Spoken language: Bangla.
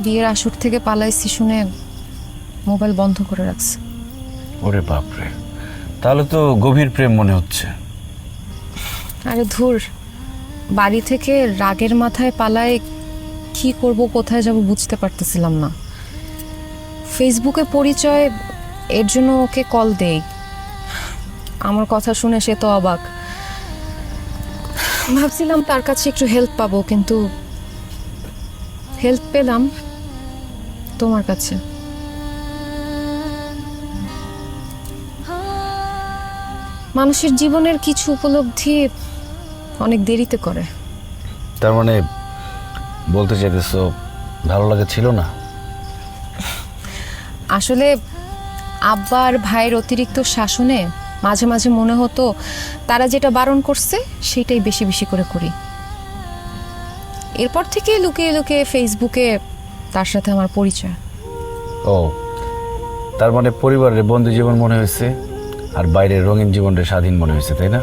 বিয়ের আসর থেকে পালাইছি শুনে মোবাইল বন্ধ করে রাখছে। ওরে বাপরে, তাহলে তো গভীর প্রেম মনে হচ্ছে। আরে ধুর, বাড়ি থেকে রাগের মাথায় পালায় কি করব, কোথায় যাব বুঝতে পারতেছিলাম না। ফেসবুকে পরিচয়, এর জন্য ওকে কল দেই। আমার কথা শুনে সে তো অবাক। ভাবছিলাম তার কাছে একটু হেল্প পাবো, কিন্তু হেল্প পেলাম তোমার কাছে। মানুষের জীবনের কিছু উপলব্ধি অনেক দেরিতে করে। তার মানে বলতে চাইতেছো ভালো লাগে ছিল না? আসলে আব্বা আর ভাইয়ের অতিরিক্ত শাসনে মাঝে মাঝে মনে হতো তারা যেটা বারণ করছে সেটাই বেশি বেশি করে করি। এরপর থেকে লুকিয়ে লুকিয়ে ফেসবুকে তার সাথে আমার পরিচয়। ও, তার মানে পরিবারের বন্ধু জীবন মনে হয়েছে আর বাইরের রঙিন জীবনটা স্বাধীন মনে হয়েছে, তাই না?